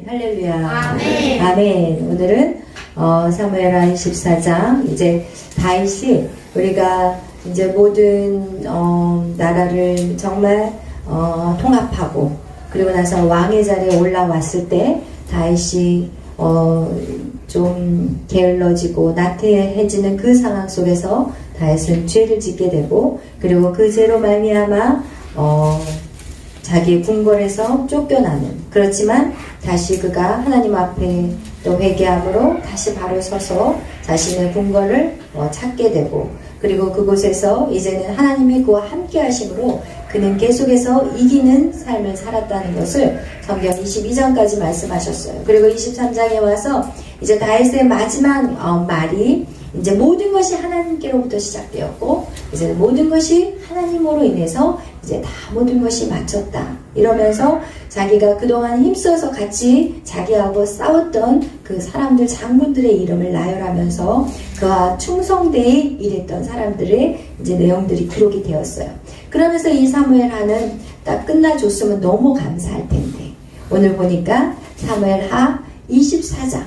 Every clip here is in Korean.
아멘. 할렐루야. 아멘. 아멘. 오늘은 사무엘하 14장 이제 다윗이 우리가 이제 모든 나라를 정말 통합하고 그리고 나서 왕의 자리에 올라왔을 때 다윗이 좀 게을러지고 나태해지는 그 상황 속에서 다윗은 죄를 짓게 되고 그리고 그 죄로 말미암아 자기의 궁궐에서 쫓겨나는 그렇지만 다시 그가 하나님 앞에 또 회개함으로 다시 바로 서서 자신의 궁궐을 찾게 되고 그리고 그곳에서 이제는 하나님이 그와 함께 하심으로 그는 계속해서 이기는 삶을 살았다는 것을 성경 22장까지 말씀하셨어요. 그리고 23장에 와서 이제 다윗의 마지막 말이 이제 모든 것이 하나님께로부터 시작되었고 이제 모든 것이 하나님으로 인해서 이제 다 모든 것이 마쳤다 이러면서 자기가 그동안 힘써서 같이 자기하고 싸웠던 그 사람들 장군들의 이름을 나열하면서 그와 충성되이 일했던 사람들의 이제 내용들이 기록이 되었어요. 그러면서 이 사무엘하는 딱 끝나줬으면 너무 감사할 텐데 오늘 보니까 사무엘하 24장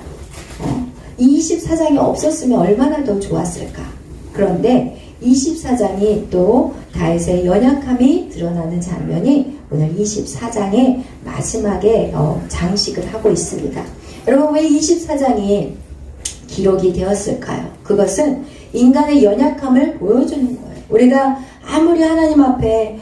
24장이 없었으면 얼마나 더 좋았을까. 그런데 24장이 또 다윗의 연약함이 드러나는 장면이 오늘 24장의 마지막에 장식을 하고 있습니다. 여러분 왜 24장이 기록이 되었을까요? 그것은 인간의 연약함을 보여주는 거예요. 우리가 아무리 하나님 앞에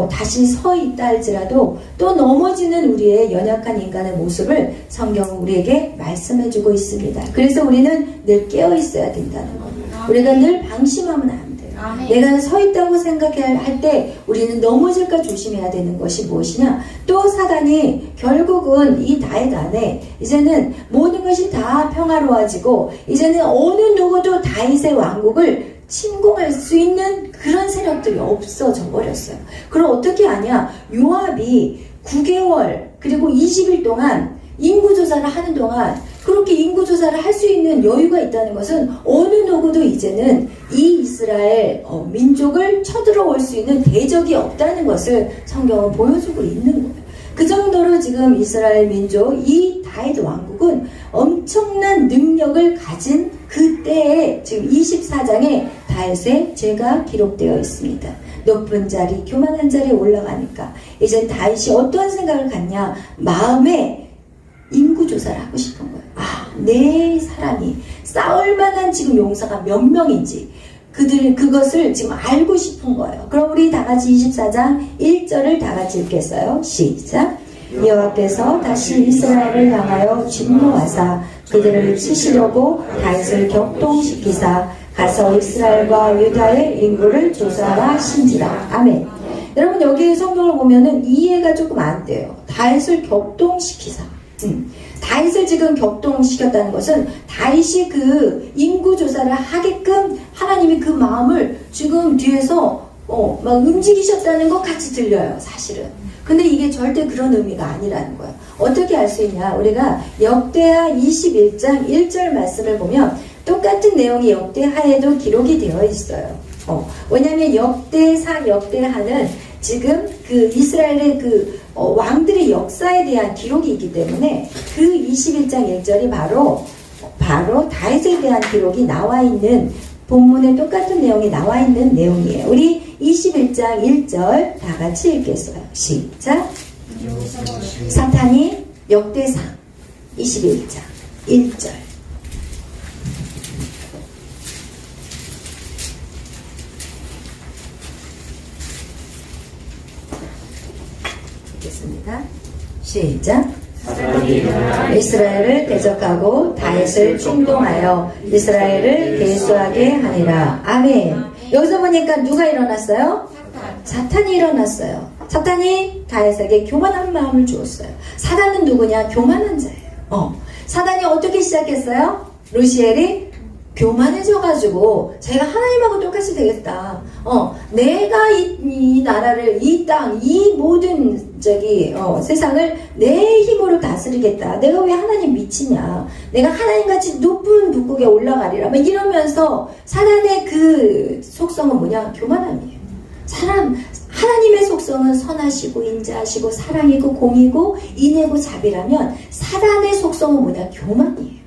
다시 서 있다 할지라도 또 넘어지는 우리의 연약한 인간의 모습을 성경은 우리에게 말씀해주고 있습니다. 그래서 우리는 늘 깨어 있어야 된다는 겁니다. 우리가 늘 방심하면 안 돼요. 아멘. 내가 서 있다고 생각할 때 우리는 넘어질까 조심해야 되는 것이 무엇이냐? 또 사단이 결국은 이 다윗 안에 이제는 모든 것이 다 평화로워지고 이제는 어느 누구도 다윗의 왕국을 침공할 수 있는 그런 세력들이 없어져 버렸어요. 그럼 어떻게 하냐? 요압이 9개월 그리고 20일 동안 인구조사를 하는 동안 그렇게 인구조사를 할 수 있는 여유가 있다는 것은 어느 누구도 이제는 이 이스라엘 민족을 쳐들어올 수 있는 대적이 없다는 것을 성경은 보여주고 있는 거예요. 그 정도로 지금 이스라엘 민족 이 다윗 왕국은 엄청난 능력을 가진 그때에 지금 24장에 다윗의 죄가 기록되어 있습니다. 높은 자리, 교만한 자리에 올라가니까 이젠 다윗이 어떤 생각을 갖냐? 마음에 인구조사를 하고 싶은 거예요. 내 사람이 싸울 만한 지금 용사가 몇 명인지 그것을 지금 알고 싶은 거예요. 그럼 우리 다 같이 24장 1절을 다 같이 읽겠어요. 시작. 여호와께서 다시 이스라엘을 향하여 진노하사 그들을 치시려고 다윗을 격동시키사 가서 이스라엘과 유다의 인구를 조사하신지라. 아멘. 여러분 여기 성경을 보면은 이해가 조금 안 돼요. 다윗을 격동시키사. 다윗을 지금 격동시켰다는 것은 다윗이 그 인구조사를 하게끔 하나님이 그 마음을 지금 뒤에서 막 움직이셨다는 것 같이 들려요. 사실은. 근데 이게 절대 그런 의미가 아니라는 거예요. 어떻게 알 수 있냐? 우리가 역대하 21장 1절 말씀을 보면 똑같은 내용이 역대하에도 기록이 되어 있어요. 왜냐하면 역대하는 지금 그 이스라엘의 그 왕들의 역사에 대한 기록이 있기 때문에 그 21장 1절이 바로 다윗에 대한 기록이 나와 있는 본문에 똑같은 내용이 나와 있는 내용이에요. 우리 21장 1절 다 같이 읽겠어요. 시작. 사탄이 역대상 21장 1절 읽겠습니다. 시작. 이스라엘을 대적하고 다윗을 충동하여 이스라엘을 계수하게 하니라. 아멘. 여기서 보니까 누가 일어났어요? 사탄이 일어났어요. 사탄이 다윗에게 교만한 마음을 주었어요. 사단은 누구냐? 교만한 자예요. 사단이 어떻게 시작했어요? 루시엘이 교만해져가지고 제가 하나님하고 똑같이 되겠다. 내가 이 나라를, 이 땅, 이 모든 세상을 내 힘으로 다스리겠다. 내가 왜 하나님 미치냐? 내가 하나님같이 높은 북극에 올라가리라. 막 이러면서 사단의 그 속성은 뭐냐? 교만함이에요. 하나님의 속성은 선하시고 인자하시고 사랑이고 공이고 인애고 자비라면 사단의 속성은 뭐냐? 교만이에요.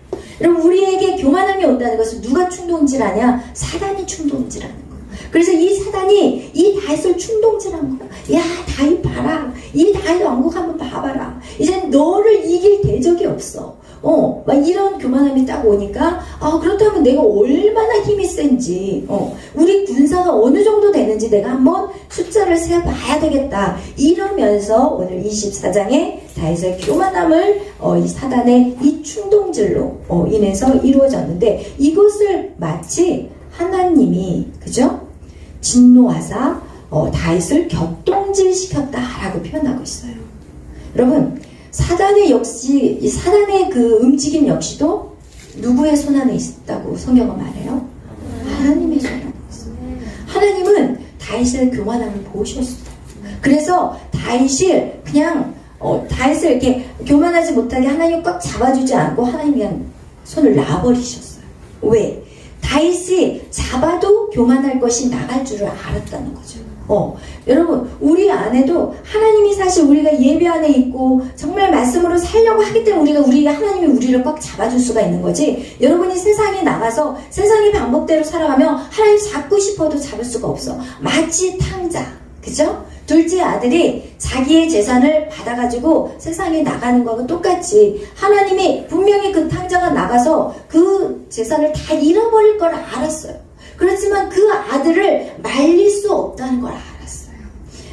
여러분 우리에게 교만함이 온다는 것은 누가 충동질하냐? 사단이 충동질하는 거예요. 그래서 이 사단이 이 다윗을 충동질한 거야. 야 다윗 봐라. 이 다윗 왕국 한번 봐봐라. 이젠 너를 이길 대적이 없어. 막 이런 교만함이 딱 오니까 그렇다면 내가 얼마나 힘이 센지 우리 군사가 어느 정도 되는지 내가 한번 숫자를 세봐야 되겠다. 이러면서 오늘 24장에 다윗의 교만함을 이 사단의 이 충동질로 인해서 이루어졌는데 이것을 마치 하나님이 그죠? 진노하사 다윗을 격동질시켰다라고 표현하고 있어요. 여러분 사단의 역시 이 사단의 그 움직임 역시도 누구의 손 안에 있다고 성경은 말해요? 하나님의 손 안에 있어요. 하나님은 다윗의 교만함을 보셨어요. 그래서 다윗을 그냥 다윗을 이렇게 교만하지 못하게 하나님 꽉 잡아주지 않고 하나님 그냥 손을 놔버리셨어요. 왜? 다윗이 잡아도 교만할 것이 나갈 줄을 알았다는 거죠. 여러분 우리 안에도 하나님이 사실 우리가 예배 안에 있고 정말 말씀으로 살려고 하기 때문에 우리가 하나님이 우리를 꽉 잡아줄 수가 있는 거지. 여러분이 세상에 나가서 세상의 방법대로 살아가면 하나님 잡고 싶어도 잡을 수가 없어. 마치 탕자 그죠? 둘째 아들이 자기의 재산을 받아가지고 세상에 나가는 거하고 똑같이 하나님이 분명히 그 탕자가 나가서 그 재산을 다 잃어버릴 걸 알았어요. 그렇지만 그 아들을 말릴 수 없다는 걸 알았어요.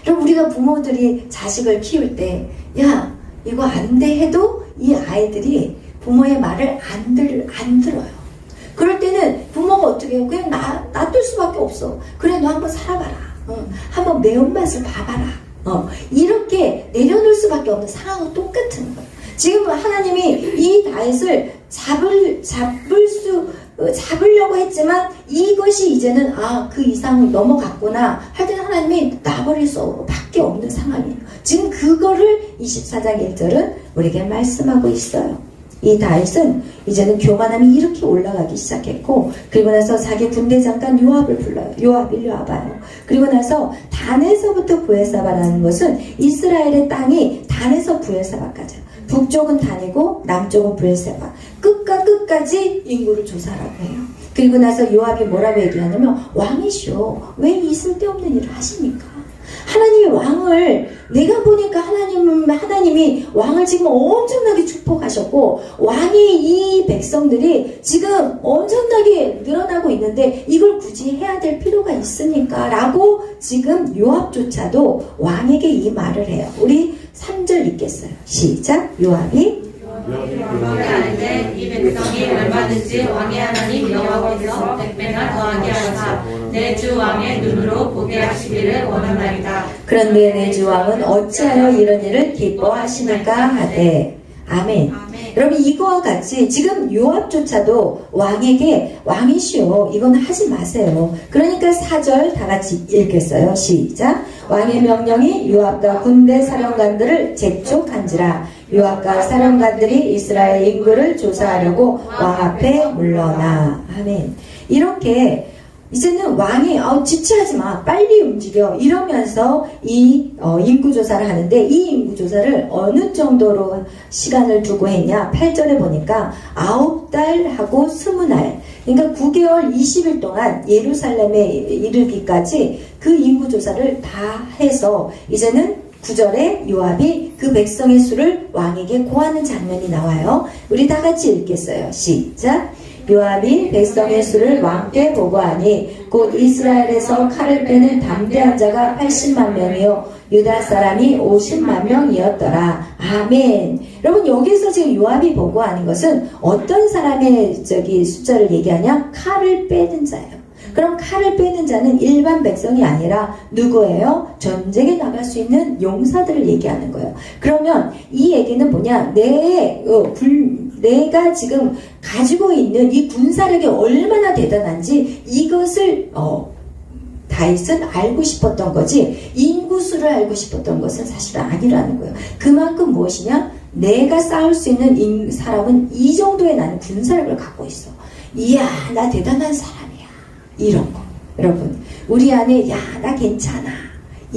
그럼 우리가 부모들이 자식을 키울 때 야 이거 안 돼 해도 이 아이들이 부모의 말을 안 들어요. 그럴 때는 부모가 어떻게 해요? 그냥 놔둘 수밖에 없어. 그래 너 한번 살아봐라. 한번 매운맛을 봐봐라. 이렇게 내려놓을 수밖에 없는 상황은 똑같은 거예요. 지금 하나님이 이 다윗을 잡으려고 했지만 이것이 이제는 그 이상을 넘어갔구나 할 때는 하나님이 놔버릴 수밖에 없는 상황이에요. 지금 그거를 24장 1절은 우리에게 말씀하고 있어요. 이 다윗은 이제는 교만함이 이렇게 올라가기 시작했고 그리고 나서 자기 군대 장관 요압을 불러요. 요압 일로 와봐요. 그리고 나서 단에서부터 브엘사바라는 것은 이스라엘의 땅이 단에서 브엘사바까지 북쪽은 단이고 남쪽은 브엘사바 끝과 끝까지 인구를 조사하라고 해요. 그리고 나서 요압이 뭐라고 얘기하냐면 왕이시오 왜 이 쓸데없는 일을 하십니까? 하나님이 왕을 내가 보니까 하나님이 왕을 지금 엄청나게 축복하셨고 왕이 이 백성들이 지금 엄청나게 늘어나고 있는데 이걸 굳이 해야 될 필요가 있습니까? 라고 지금 요압조차도 왕에게 이 말을 해요. 우리 3절 읽겠어요. 시작. 요압이 왕이 아닌데 이 백성이 얼마든지 왕의 하나님 여호와께서 백배나 더하게 하사 내 주 왕의 눈으로 보게 하시기를 원하나이다. 그런데 내 주 왕은 어찌하여 이런 일을 기뻐하시니까 하되 아멘. 여러분 이거와 같이 지금 요압조차도 왕에게 왕이시오 이건 하지 마세요. 그러니까 4절 다 같이 읽겠어요. 시작. 왕의 명령이 요압과 군대 사령관들을 재촉한지라 요압과 사령관들이 이스라엘 인구를 조사하려고 왕 앞에 물러나. 아멘. 이렇게 이제는 왕이 지체하지 마 빨리 움직여 이러면서 이 인구조사를 하는데 이 인구조사를 어느 정도로 시간을 두고 했냐 8절에 보니까 9달하고 20날 그러니까 9개월 20일 동안 예루살렘에 이르기까지 그 인구조사를 다 해서 이제는 9절에 요압이 그 백성의 수를 왕에게 고하는 장면이 나와요. 우리 다 같이 읽겠어요. 시작. 요압이 백성의 수를 왕께 보고하니 곧 이스라엘에서 칼을 빼는 담대한 자가 80만 명이요 유다 사람이 50만 명이었더라. 아멘. 여러분 여기서 지금 요압이 보고하는 것은 어떤 사람의 숫자를 얘기하냐? 칼을 빼는 자예요. 그럼 칼을 빼는 자는 일반 백성이 아니라 누구예요? 전쟁에 나갈 수 있는 용사들을 얘기하는 거예요. 그러면 이 얘기는 뭐냐? 내가 지금 가지고 있는 이 군사력이 얼마나 대단한지 이것을 다윗은 알고 싶었던 거지 인구수를 알고 싶었던 것은 사실 아니라는 거예요. 그만큼 무엇이냐? 내가 싸울 수 있는 사람은 이 정도의 나는 군사력을 갖고 있어. 이야 나 대단한 사람이야. 이런 거. 여러분 우리 안에 야 나 괜찮아.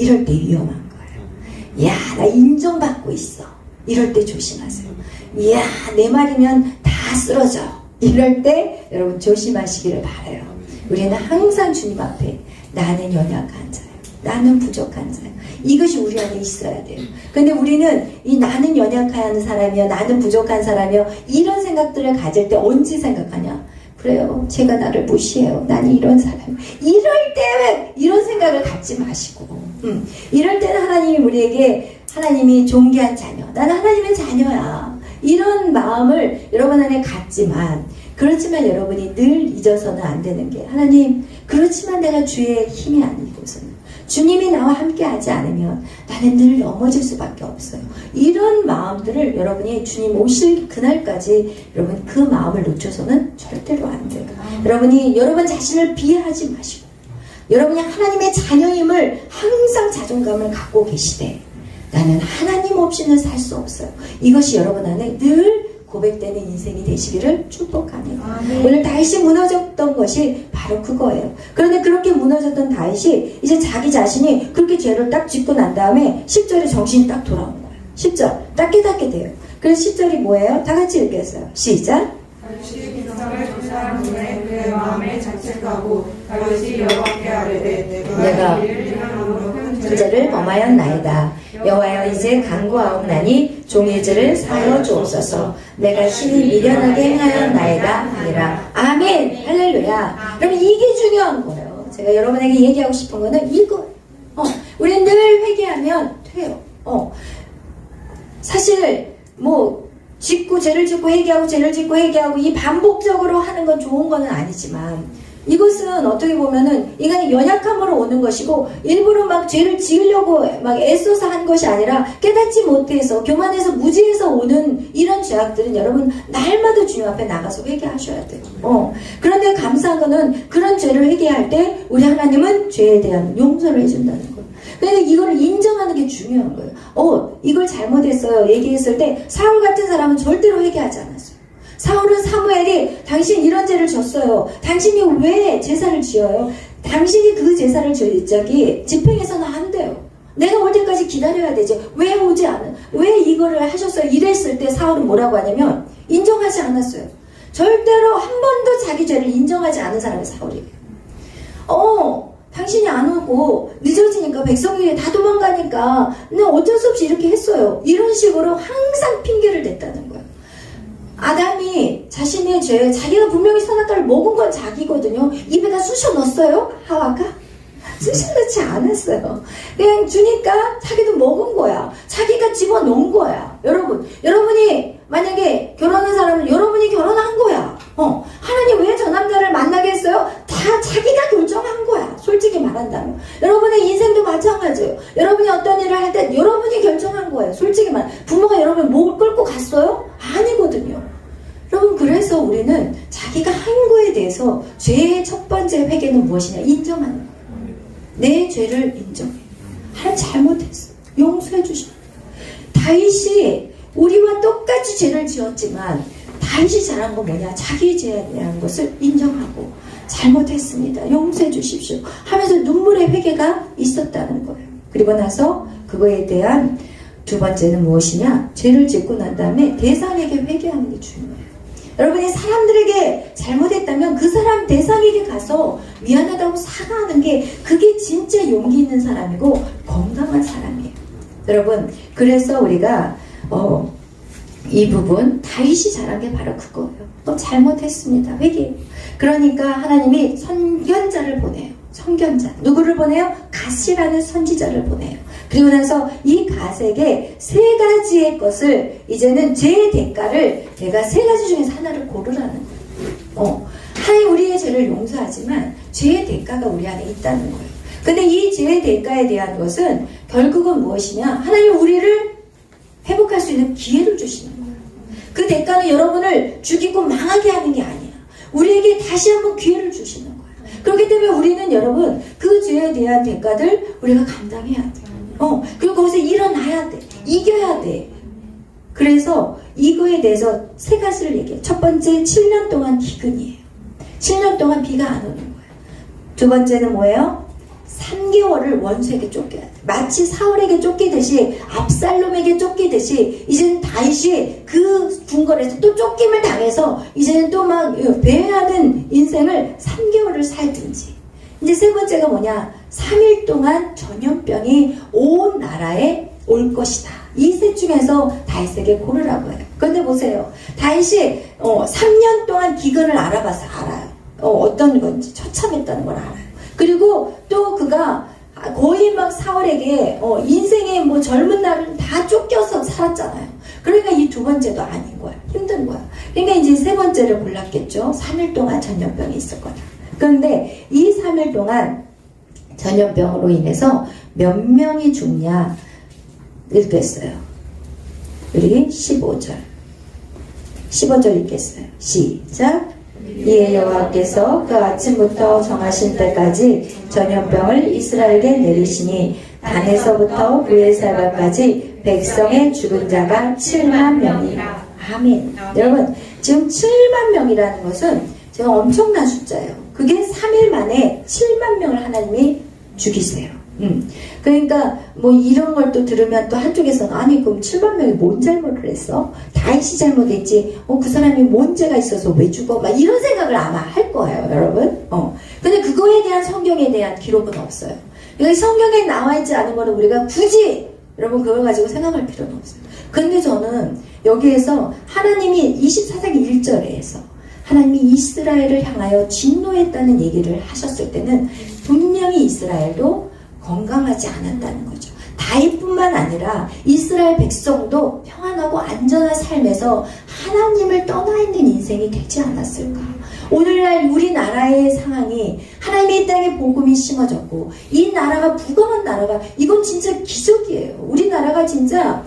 이럴 때 위험한 거예요. 야, 나 인정받고 있어. 이럴 때 조심하세요. 이야, 내 말이면 다 쓰러져. 이럴 때 여러분 조심하시기를 바라요. 우리는 항상 주님 앞에 나는 연약한 자예요. 나는 부족한 자예요. 이것이 우리 안에 있어야 돼요. 근데 우리는 이 나는 연약한 사람이요, 나는 부족한 사람이요, 이런 생각들을 가질 때 언제 생각하냐? 그래요. 제가 나를 무시해요. 나는 이런 사람. 이럴 때 이런 생각을 갖지 마시고, 이럴 때는 하나님이 우리에게 하나님이 존귀한 자녀, 나는 하나님의 자녀야, 이런 마음을 여러분 안에 갖지만, 그렇지만 여러분이 늘 잊어서는 안 되는 게, 하나님, 그렇지만 내가 주의 힘이 아니고서는, 주님이 나와 함께 하지 않으면 나는 늘 넘어질 수밖에 없어요. 이런 마음들을 여러분이 주님 오실 그날까지 여러분 그 마음을 놓쳐서는 절대로 안 돼요. 여러분이 여러분 자신을 비하하지 마시고, 여러분이 하나님의 자녀임을 항상 자존감을 갖고 계시되, 나는 하나님 없이는 살 수 없어요. 이것이 여러분 안에 늘 고백되는 인생이 되시기를 축복합니다. 오늘 다윗이 무너졌던 것이 바로 그거예요. 그런데 그렇게 무너졌던 다윗이 이제 자기 자신이 그렇게 죄를 딱 짓고 난 다음에 10절에 정신이 딱 돌아온 거예요. 10절 딱 깨닫게 돼요. 그래서 10절이 뭐예요? 다 같이 읽겠어요. 시작. 다윗이 백성을 조사한 후에 그의 마음에 자책하고 다윗이 여호와께 아뢰되 내가 그 죄를 범하였나이다. 여호와여, 이제 간구하옵나니 종의 죄를 사하여 주옵소서. 내가 신이 미련하게 행하였나이다 하니라. 아멘. 할렐루야. 여러분, 이게 중요한 거예요. 제가 여러분에게 얘기하고 싶은 거는 이거. 우리는 늘 회개하면 돼요. 사실 죄를 짓고 회개하고 죄를 짓고 회개하고 이 반복적으로 하는 건 좋은 거는 아니지만, 이것은 어떻게 보면은 인간의 연약함으로 오는 것이고, 일부러 막 죄를 지으려고 막 애써서 한 것이 아니라 깨닫지 못해서 교만해서 무지해서 오는 이런 죄악들은 여러분 날마다 주님 앞에 나가서 회개하셔야 돼요. 그런데 감사한 거는 그런 죄를 회개할 때 우리 하나님은 죄에 대한 용서를 해준다는 거예요. 그러니까 이거를 인정하는 게 중요한 거예요. 이걸 잘못했어요 얘기했을 때 사울 같은 사람은 절대로 회개하지 않았어요. 사울은 사무엘이 당신 이런 죄를 졌어요. 당신이 왜 제사를 지어요? 당신이 그 제사를 집행해서는 안 돼요. 내가 올 때까지 기다려야 되지. 왜 오지 않은? 왜 이거를 하셨어요? 이랬을 때 사울은 뭐라고 하냐면 인정하지 않았어요. 절대로 한 번도 자기 죄를 인정하지 않은 사람이 사울이에요. 당신이 안 오고 늦어지니까 백성이 다 도망가니까 내가 어쩔 수 없이 이렇게 했어요. 이런 식으로 항상 핑계를 댔다는 거예요. 아담이 자신의 죄, 자기가 분명히 선악과를 먹은 건 자기거든요. 입에다 쑤셔 넣었어요? 하와가? 쑤셔 넣지 않았어요. 그냥 주니까 자기도 먹은 거야. 자기가 집어넣은 거야. 여러분이 만약에 결혼한 사람은 여러분이 결혼한 거야. 하나님 왜 저 남자를 만나게 했어요? 다 자기가 결정한 거야. 솔직히 말한다면. 여러분의 인생도 마찬가지예요. 여러분이 어떤 일을 할 때 여러분이 결정한 거예요. 솔직히 말. 부모가 여러분 목을 끌고 갔어요? 아니거든요. 여러분, 그래서 우리는 자기가 한 거에 대해서 죄의 첫 번째 회개는 무엇이냐? 인정하는 거예요. 내 죄를 인정해. 하나님 잘못했어. 용서해 주시오. 다윗이 우리와 똑같이 죄를 지었지만 다윗이 잘한 건 뭐냐? 자기 죄에 대한 것을 인정하고 잘못했습니다. 용서해 주십시오. 하면서 눈물의 회개가 있었다는 거예요. 그리고 나서 그거에 대한 두 번째는 무엇이냐? 죄를 짓고 난 다음에 대상에게 회개하는 게 중요해요. 여러분이 사람들에게 잘못했다면 그 사람 대상에게 가서 미안하다고 사과하는 게 그게 진짜 용기 있는 사람이고 건강한 사람이에요. 여러분, 그래서 우리가 이 부분 다윗이 잘한 게 바로 그거예요. 잘못했습니다. 회개. 그러니까 하나님이 선견자를 보내요. 선견자. 누구를 보내요? 갓이라는 선지자를 보내요. 그리고 나서 이 갓에게 세 가지의 것을, 이제는 죄의 대가를 내가 세 가지 중에서 하나를 고르라는 거예요. 하나님 우리의 죄를 용서하지만 죄의 대가가 우리 안에 있다는 거예요. 근데 이 죄의 대가에 대한 것은 결국은 무엇이냐? 하나님 우리를 회복할 수 있는 기회를 주시는 거예요. 그 대가는 여러분을 죽이고 망하게 하는 게 아니야. 우리에게 다시 한번 기회를 주시는 거예요. 그렇기 때문에 우리는 여러분 그 죄에 대한 대가들 우리가 감당해야 돼요. 그리고 거기서 일어나야 돼. 이겨야 돼. 그래서 이거에 대해서 세 가지를 얘기해요. 첫 번째, 7년 동안 기근이에요. 7년 동안 비가 안 오는 거예요. 두 번째는 뭐예요? 3개월을 원수에게 쫓겨야 돼. 마치 사울에게 쫓기듯이, 압살롬에게 쫓기듯이, 이제는 다윗이 그 궁궐에서 또 쫓김을 당해서 이제는 또 막 배회하는 인생을 3개월을 살든지. 이제 세 번째가 뭐냐? 3일 동안 전염병이 온 나라에 올 것이다. 이 셋 중에서 다윗에게 고르라고 해요. 그런데 보세요. 다윗이 3년 동안 기근을 알아봐서 알아요. 어떤 건지 처참했다는 걸 알아요. 그리고 또 그가 거의 막 사울에게 인생의 뭐 젊은 날을 다 쫓겨서 살았잖아요. 그러니까 이 두 번째도 아닌 거야. 힘든 거야. 그러니까 이제 세 번째를 골랐겠죠. 3일 동안 전염병이 있을 거다. 그런데 이 3일 동안 전염병으로 인해서 몇 명이 죽냐 읽겠어요. 우리 15절 읽겠어요. 시작. 이에 여호와께서 그 아침부터 정하신 때까지 전염병을 이스라엘에 내리시니 단에서부터 브에셀바까지 백성의 죽은 자가 7만 명이라. 아멘. 여러분, 지금 7만 명이라는 것은 지금 엄청난 숫자예요. 그게 3일 만에 7만 명을 하나님이 죽이세요. 그러니까 뭐 이런 걸 또 들으면 또 한쪽에서는 아니 그럼 7만 명이 뭔 잘못을 했어? 다윗이 잘못했지. 그 사람이 뭔 죄가 있어서 왜 죽어? 막 이런 생각을 아마 할 거예요, 여러분. 근데 그거에 대한 성경에 대한 기록은 없어요. 여기 성경에 나와 있지 않은 거는 우리가 굳이 여러분 그걸 가지고 생각할 필요는 없어요. 근데 저는 여기에서 하나님이 24장 1절에서 하나님이 이스라엘을 향하여 진노했다는 얘기를 하셨을 때는 분명히 이스라엘도 건강하지 않았다는 거죠. 다윗뿐만 아니라 이스라엘 백성도 평안하고 안전한 삶에서 하나님을 떠나 있는 인생이 되지 않았을까. 오늘날 우리나라의 상황이 하나님의 땅에 복음이 심어졌고 이 나라가 부강한 나라가 이건 진짜 기적이에요. 우리나라가 진짜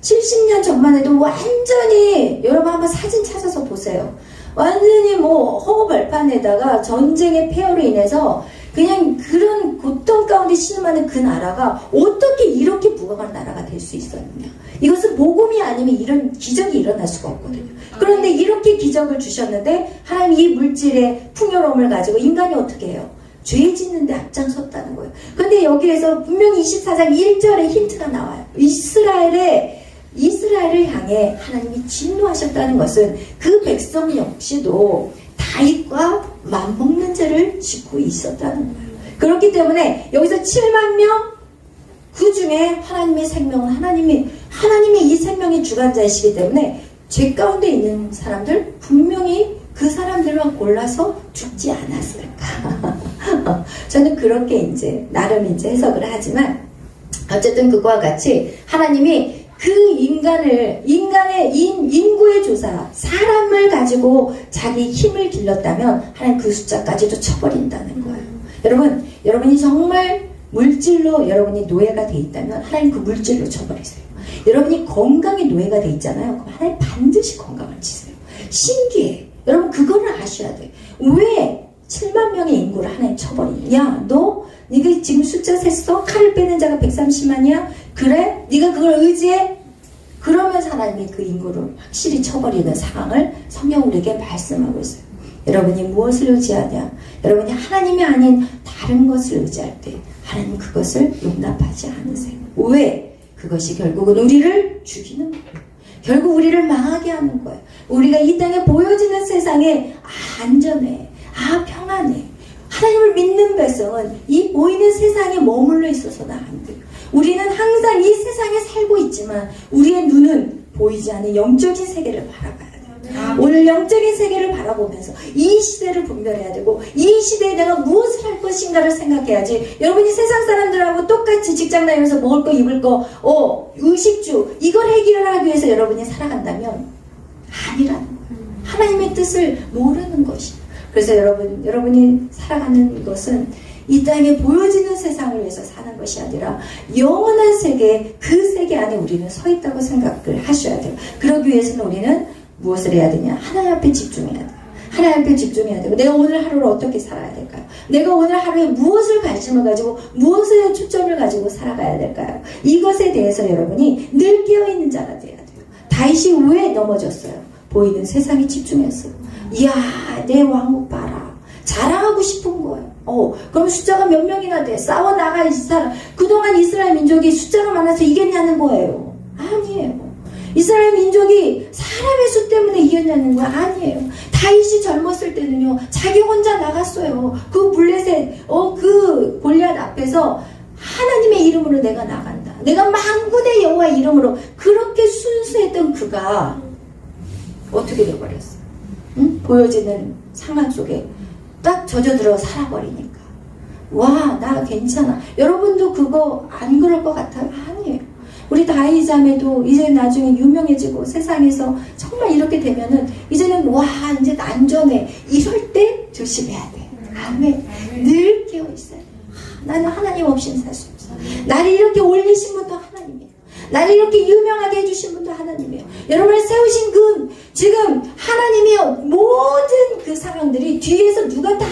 70년 전만 해도 완전히 여러분 한번 사진 찾아서 보세요. 완전히 뭐 허허벌판에다가 전쟁의 폐허로 인해서 그냥 그런 고통 가운데 신음하는 그 나라가 어떻게 이렇게 부강한 나라가 될 수 있었느냐. 이것은 복음이 아니면 이런 기적이 일어날 수가 없거든요. 그런데 이렇게 기적을 주셨는데 하나님 이 물질의 풍요로움을 가지고 인간이 어떻게 해요? 죄 짓는데 앞장섰다는 거예요. 근데 여기에서 분명히 24장 1절에 힌트가 나와요. 이스라엘을 향해 하나님이 진노하셨다는 것은 그 백성 역시도 다윗과 맞먹는 죄를 짓고 있었다는 거예요. 그렇기 때문에 여기서 7만 명, 그 중에 하나님의 생명은 하나님이 이 생명의 주관자이시기 때문에 죄 가운데 있는 사람들 분명히 그 사람들만 골라서 죽지 않았을까. 저는 그렇게 이제 나름 이제 해석을 하지만 어쨌든 그거와 같이 하나님이 그 인간의 인구의 조사, 사람을 가지고 자기 힘을 길렀다면 하나님 그 숫자까지도 쳐버린다는 거예요. 여러분이 정말 물질로 여러분이 노예가 돼 있다면 하나님 그 물질로 쳐버리세요. 여러분이 건강에 노예가 돼 있잖아요. 그럼 하나님 반드시 건강을 치세요. 신기해. 여러분 그거를 아셔야 돼요. 왜 7만 명의 인구를 하나님 쳐버리냐? 야, 네가 지금 숫자 셌어? 칼을 빼는 자가 130만이야? 그래? 네가 그걸 의지해? 그러면서 하나님이 그 인구를 확실히 쳐버리는 상황을 성경 우리에게 말씀하고 있어요. 여러분이 무엇을 의지하냐? 여러분이 하나님이 아닌 다른 것을 의지할 때 하나님 그것을 용납하지 않으세요. 왜? 그것이 결국은 우리를 죽이는 거예요. 결국 우리를 망하게 하는 거예요. 우리가 이 땅에 보여지는 세상에 안전해, 평안해. 하나님을 믿는 백성은 이 보이는 세상에 머물러 있어서는 안 돼요. 우리는 항상 이 세상에 살고 있지만 우리의 눈은 보이지 않는 영적인 세계를 바라봐야 돼요. 오늘 영적인 세계를 바라보면서 이 시대를 분별해야 되고 이 시대에 내가 무엇을 할 것인가를 생각해야지. 여러분이 세상 사람들하고 똑같이 직장 다니면서 먹을 거 입을 거 의식주 이걸 해결하기 위해서 여러분이 살아간다면 아니라는 거예요. 하나님의 뜻을 모르는 것이에요. 그래서 여러분이 살아가는 것은 이 땅에 보여지는 세상을 위해서 사는 것이 아니라 영원한 세계, 그 세계 안에 우리는 서 있다고 생각을 하셔야 돼요. 그러기 위해서는 우리는 무엇을 해야 되냐? 하나님 앞에 집중해야 돼요. 하나님 앞에 집중해야 되고 내가 오늘 하루를 어떻게 살아야 될까요? 내가 오늘 하루에 무엇을 관심을 가지고 무엇에 초점을 가지고 살아가야 될까요? 이것에 대해서 여러분이 늘 깨어있는 자가 돼야 돼요. 다윗이 왜 넘어졌어요? 보이는 세상에 집중했어요. 이야, 내 왕국 봐라. 자랑하고 싶은 거예요. 그럼 숫자가 몇 명이나 돼? 싸워나가 이 사람. 그동안 이스라엘 민족이 숫자가 많아서 이겼냐는 거예요. 아니에요. 이스라엘 민족이 사람의 수 때문에 이겼냐는 거 아니에요. 다윗이 젊었을 때는요, 자기 혼자 나갔어요. 그 블레셋, 그 골리앗 앞에서 하나님의 이름으로 내가 나간다. 내가 만군의 여호와 이름으로 그렇게 순수했던 그가 어떻게 돼버렸어? 응? 보여지는 상황 속에 딱 젖어들어 살아버리니까. 와, 나 괜찮아. 여러분도 그거 안 그럴 것 같아요? 아니에요. 우리 다희 자매도 이제 나중에 유명해지고 세상에서 정말 이렇게 되면은 이제는 와, 이제 안전해. 이럴 때 조심해야 돼. 아멘. 늘 깨어있어요. 나는 하나님 없이는 살 수 없어. 나를 이렇게 올리신 분도 하나님이에요. 나를 이렇게 유명하게 해주신 분도 하나님이에요. 여러분을 세우신 그 지금 하나님이요, 모든 그 상황들이 뒤에서 누가 다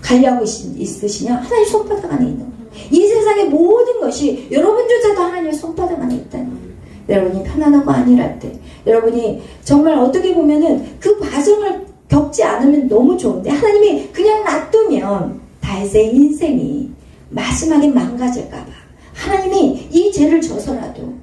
관리하고 있으시냐? 하나님 손바닥 안에 있는 거예요. 이 세상의 모든 것이 여러분조차도 하나님의 손바닥 안에 있다는 거예요. 여러분이 편안하고 안일할 때, 여러분이 정말 어떻게 보면은 그 과정을 겪지 않으면 너무 좋은데, 하나님이 그냥 놔두면 다윗의 인생이 마지막에 망가질까봐 하나님이 이 죄를 져서라도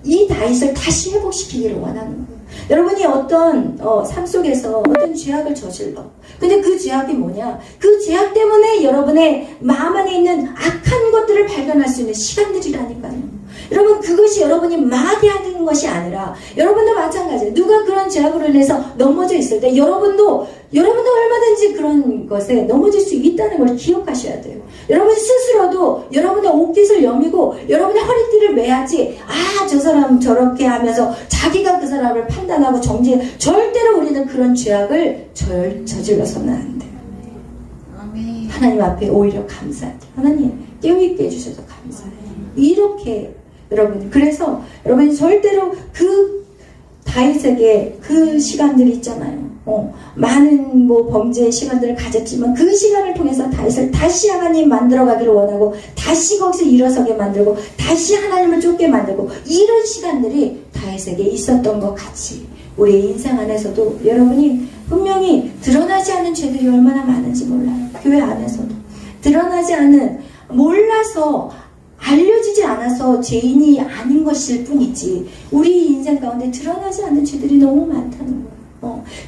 이 다윗을 다시 회복시키기를 원하는 거예요. 여러분이 어떤 삶 속에서 어떤 죄악을 저질러, 근데 그 죄악이 뭐냐? 그 죄악 때문에 여러분의 마음 안에 있는 악한 것들을 발견할 수 있는 시간들이라니까요. 여러분, 그것이 여러분이 막이 하는 것이 아니라 여러분도 마찬가지예요. 누가 그런 죄악으로 인해서 넘어져 있을 때 여러분도 얼마든지 그런 것에 넘어질 수 있다는 걸 기억하셔야 돼요. 여러분 스스로도 여러분의 옷깃을 여미고 여러분의 허리띠를 매야지, 저 사람 저렇게 하면서 자기가 그 사람을 판단하고 정죄해. 절대로 우리는 그런 죄악을 저질러서는 안 돼요. 하나님 앞에 오히려 감사해요. 하나님 깨어있게 해주셔서 감사해요. 이렇게 여러분, 그래서 여러분이 절대로 그 다윗에게 그 시간들이 있잖아요. 많은 범죄의 시간들을 가졌지만 그 시간을 통해서 다윗을 다시 하나님 만들어가기를 원하고, 다시 거기서 일어서게 만들고, 다시 하나님을 쫓게 만들고, 이런 시간들이 다윗에게 있었던 것 같이 우리의 인생 안에서도 여러분이 분명히 드러나지 않은 죄들이 얼마나 많은지 몰라요. 교회 안에서도 드러나지 않은, 몰라서 알려지지 않아서 죄인이 아닌 것일 뿐이지 우리 인생 가운데 드러나지 않는 죄들이 너무 많다는 거예요.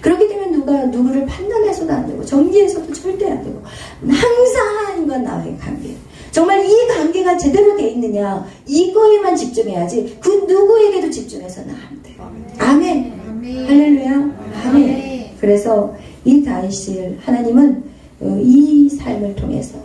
그렇기 때문에 누가 누구를 판단해서도 안 되고 정죄해서도 절대 안 되고, 항상 하나님과 나의 관계, 정말 이 관계가 제대로 돼 있느냐, 이거에만 집중해야지 그 누구에게도 집중해서는 안 돼요. 아멘. 할렐루야. 아멘. 그래서 이 다윗을 하나님은 이 삶을 통해서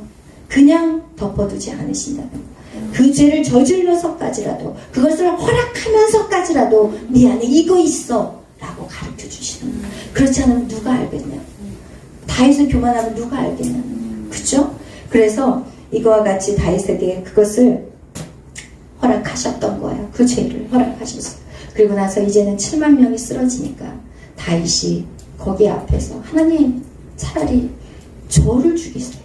그냥 덮어두지 않으신다는 거예요. 그 죄를 저질러서까지라도, 그것을 허락하면서까지라도 미안해, 이거 있어 라고 가르쳐 주시는 거예요. 그렇지 않으면 누가 알겠냐? 다윗을 교만하면 누가 알겠냐? 그죠? 그래서 이거와 같이 다윗에게 그것을 허락하셨던 거예요. 그 죄를 허락하셨어요. 그리고 나서 이제는 7만 명이 쓰러지니까 다윗이 거기 앞에서, 하나님 차라리 저를 죽이세요.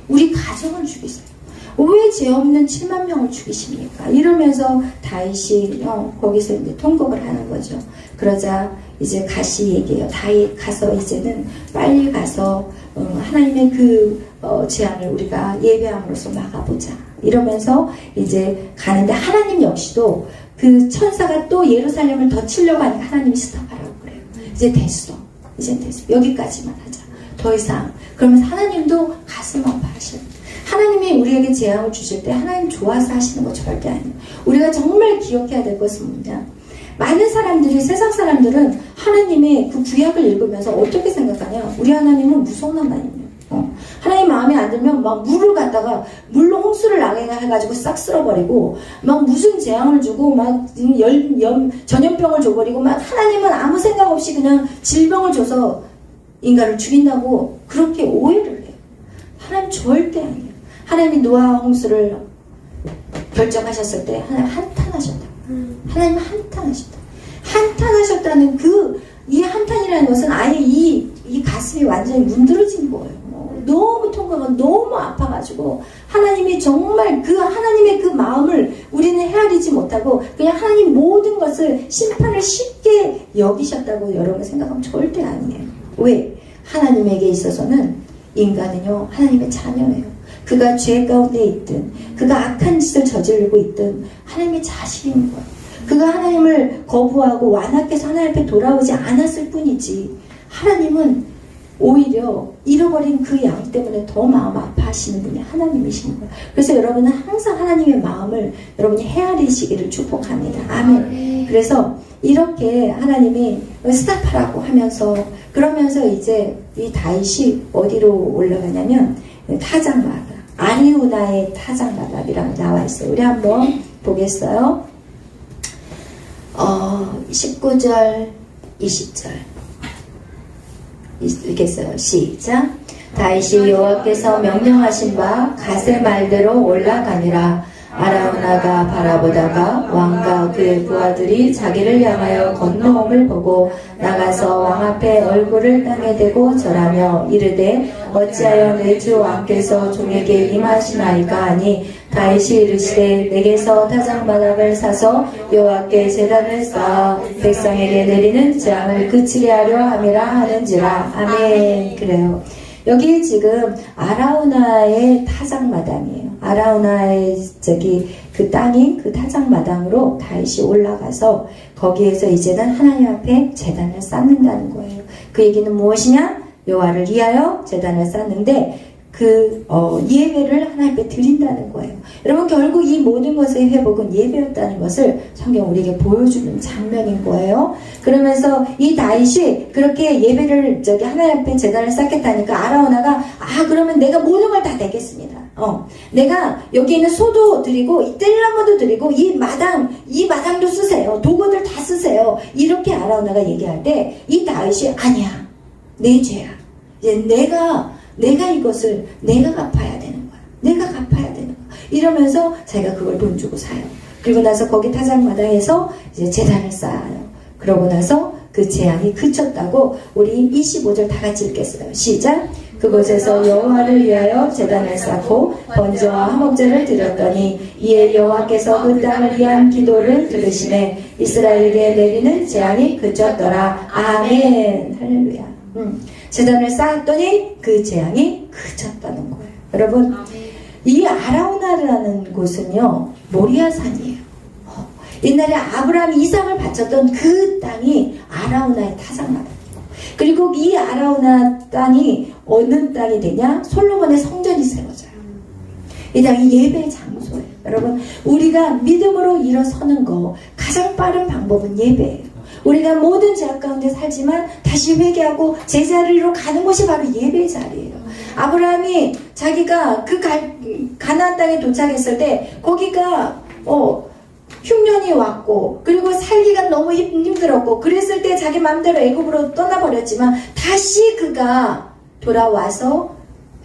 우리 가정을 죽이세요. 왜 죄 없는 7만 명을 죽이십니까? 이러면서 다윗이 거기서 이제 통곡을 하는 거죠. 그러자 이제 가시 얘기해요. 다윗 가서 이제는 빨리 가서 하나님의 그 재앙을 우리가 예배함으로써 막아보자. 이러면서 이제 가는데, 하나님 역시도 그 천사가 또 예루살렘을 더 치려고 하니까 하나님이 스탑하라고 그래요. 이제 됐어. 여기까지만 하자. 더 이상. 그러면서 하나님도 가슴 아파하셔요. 하나님이 우리에게 재앙을 주실 때 하나님 좋아서 하시는 거 절대 아니에요. 우리가 정말 기억해야 될 것은 뭐냐, 많은 사람들이, 세상 사람들은 하나님의 그 구약을 읽으면서 어떻게 생각하냐, 우리 하나님은 무서운 하나님이에요. 하나님 마음에 안 들면 막 물을 갖다가 물로 홍수를 나게 해가지고 싹 쓸어버리고, 막 무슨 재앙을 주고 막 전염병을 줘버리고, 막 하나님은 아무 생각 없이 그냥 질병을 줘서 인간을 죽인다고 그렇게 오해를 해요. 하나님 절대 아니에요. 하나님이 노아와 홍수를 결정하셨을 때 하나님 한탄하셨다. 하나님 한탄하셨다. 한탄하셨다는 이 한탄이라는 것은 아예 이 가슴이 완전히 문드러진 거예요. 너무 통곡하고 너무 아파가지고 하나님이 정말 하나님의 그 마음을 우리는 헤아리지 못하고 그냥 하나님 모든 것을 심판을 쉽게 여기셨다고 여러분 생각하면 절대 아니에요. 왜? 하나님에게 있어서는 인간은요 하나님의 자녀예요. 그가 죄 가운데 있든 그가 악한 짓을 저지르고 있든 하나님의 자식인 거예요. 그가 하나님을 거부하고 완악해서 하나님 앞에 돌아오지 않았을 뿐이지 하나님은 오히려 잃어버린 그 양 때문에 더 마음 아파하시는 분이 하나님이신 거예요. 그래서 여러분은 항상 하나님의 마음을 여러분이 헤아리시기를 축복합니다. 아멘. 그래서 이렇게 하나님이 스탑하라고 하면서 그러면서 이제 이 다윗이 어디로 올라가냐면 타작마당, 아리우나의 타작마당이라고 나와 있어요. 우리 한번 보겠어요. 19절, 20절 읽겠어요. 시작. 다윗이 여호와께서 명령하신 바 갓의 말대로 올라가니라. 아라우나가 바라보다가 왕과 그의 부하들이 자기를 향하여 건너옴을 보고 나가서 왕 앞에 얼굴을 땅에 대고 절하며 이르되 어찌하여 내 주 왕께서 종에게 임하시나이까 하니 다윗이 이르시되 내게서 타작마당을 사서 여호와께 제단을 쌓아 백성에게 내리는 재앙을 그치게 하려 함이라 하는지라. 아멘. 그래요. 여기 지금 아라우나의 타작마당이에요. 아라우나의 그 땅이 그 타작마당으로 다윗이 올라가서 거기에서 이제는 하나님 앞에 제단을 쌓는다는 거예요. 그 얘기는 무엇이냐? 여호와를 위하여 제단을 쌓는데 그 예배를 하나님 앞에 드린다는 거예요. 여러분 결국 이 모든 것의 회복은 예배였다는 것을 성경 우리에게 보여주는 장면인 거예요. 그러면서 이 다윗이 그렇게 예배를 하나님 앞에 제단을 쌓겠다니까 아라우나가 그러면 내가 모든 걸 다 내겠습니다. 내가 여기 있는 소도 드리고 이 뜰나무도 드리고 이 마당도 쓰세요. 도구들 다 쓰세요. 이렇게 아라우나가 얘기할 때 이 다윗이 아니야. 내 죄야. 이제 내가 이것을 내가 갚아야 되는 거야. 내가 갚아야 되는 거야. 이러면서 자기가 그걸 돈 주고 사요. 그리고 나서 거기 타작마당에서 이제 제단을 쌓아요. 그러고 나서 그 재앙이 그쳤다고 우리 25절 다 같이 읽겠어요. 시작. 그곳에서 여호와를 위하여 제단을 쌓고 번제와 화목제를 드렸더니 이에 여호와께서 그 땅을 위한 기도를 들으시매 이스라엘에게 내리는 재앙이 그쳤더라. 아멘. 할렐루야. 제단을 쌓았더니 그 재앙이 그쳤다는 거예요. 여러분 이 아라우나라는 곳은요 모리아산이에요. 옛날에 아브라함이 이삭을 바쳤던 그 땅이 아라우나의 타작마당이고 그리고 이 아라우나 땅이 어느 땅이 되냐? 솔로몬의 성전이 세워져요. 이 땅이 예배의 장소예요. 여러분 우리가 믿음으로 일어서는 거 가장 빠른 방법은 예배예요. 우리가 모든 죄악 가운데 살지만 다시 회개하고 제자리로 가는 곳이 바로 예배의 자리예요. 아브라함이 자기가 그 가나안 땅에 도착했을 때 거기가 흉년이 왔고 그리고 살기가 너무 힘들었고 그랬을 때 자기 마음대로 애굽으로 떠나버렸지만 다시 그가 돌아와서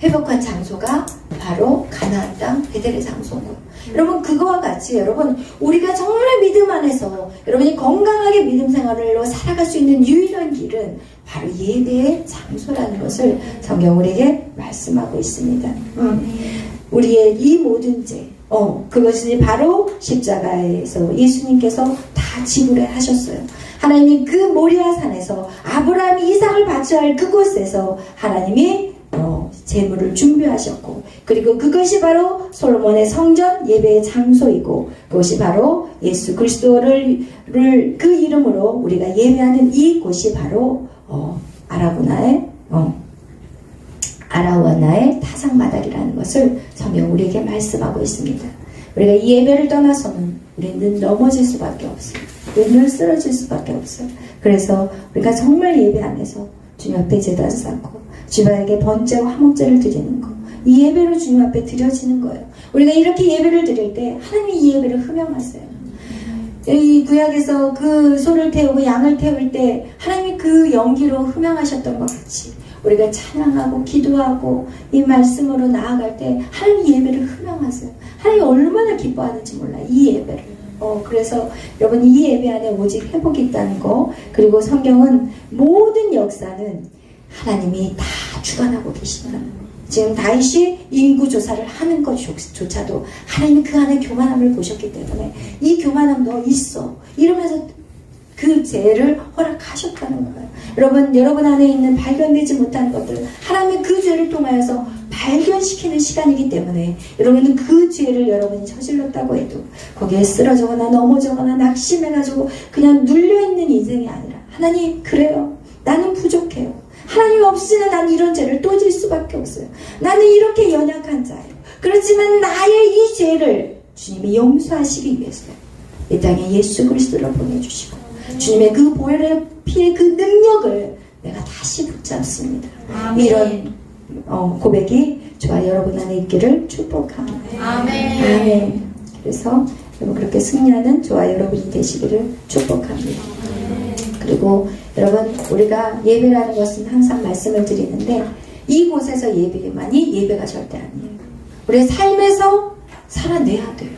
회복한 장소가 바로 가나안 땅 베델의 장소인 거예요. 여러분 그거와 같이 여러분 우리가 정말 믿음 안에서 여러분이 건강하게 믿음 생활로 살아갈 수 있는 유일한 길은 바로 예배의 장소라는 것을 성경 우리에게 말씀하고 있습니다. 우리의 이 모든 죄 그것이 바로 십자가에서 예수님께서 다 지불해 하셨어요. 하나님이 그 모리아산에서 아브라함이 이삭을 바쳐야 할 그곳에서 하나님이 제물을 준비하셨고 그리고 그것이 바로 솔로몬의 성전 예배의 장소이고 그것이 바로 예수 그리스도를 그 이름으로 우리가 예배하는 이 곳이 바로 아라우나의 타작마당이라는 것을 성경 우리에게 말씀하고 있습니다. 우리가 이 예배를 떠나서는 우리는 넘어질 수밖에 없어요. 늘 쓰러질 수밖에 없어요. 그래서 우리가 정말 예배 안에서 주님 앞에 제단 쌓고 주님에게 번제와 화목제를 드리는 거. 이 예배로 주님 앞에 드려지는 거예요. 우리가 이렇게 예배를 드릴 때 하나님이 이 예배를 흠명하세요. 이 구약에서 그 소를 태우고 양을 태울 때 하나님이 그 연기로 흠명하셨던 것 같이 우리가 찬양하고 기도하고 이 말씀으로 나아갈 때 하나님 예배를 흠명하세요. 하나님이 얼마나 기뻐하는지 몰라 이 예배를. 그래서 여러분 이 예배 안에 오직 회복이 있다는 거 그리고 성경은 모든 역사는 하나님이 다 주관하고 계신다는 거. 지금 다윗이 인구조사를 하는 것조차도 하나님이 그 안에 교만함을 보셨기 때문에 이 교만함 너 있어 이러면서 그 죄를 허락하셨다는 거예요. 여러분 안에 있는 발견되지 못한 것들 하나님이 그 죄를 통하여서 발견시키는 시간이기 때문에 여러분은 그 죄를 여러분이 저질렀다고 해도 거기에 쓰러지거나 넘어지거나 낙심해가지고 그냥 눌려있는 인생이 아니라 하나님 그래요. 나는 부족해요. 하나님 없이는 난 이런 죄를 또 질 수밖에 없어요. 나는 이렇게 연약한 자예요. 그렇지만 나의 이 죄를 주님이 용서하시기 위해서 이 땅에 예수 그리스도를 보내주시고 주님의 그 보혈의 피의 그 능력을 내가 다시 붙잡습니다. 아멘. 이런 고백이 저와 여러분 안에 있기를 축복합니다. 아멘. 아멘. 그래서 여러분 그렇게 승리하는 저와 여러분이 되시기를 축복합니다. 그리고 여러분 우리가 예배라는 것은 항상 말씀을 드리는데 이곳에서 예배만이 예배가 절대 아니에요. 우리의 삶에서 살아내야 돼요.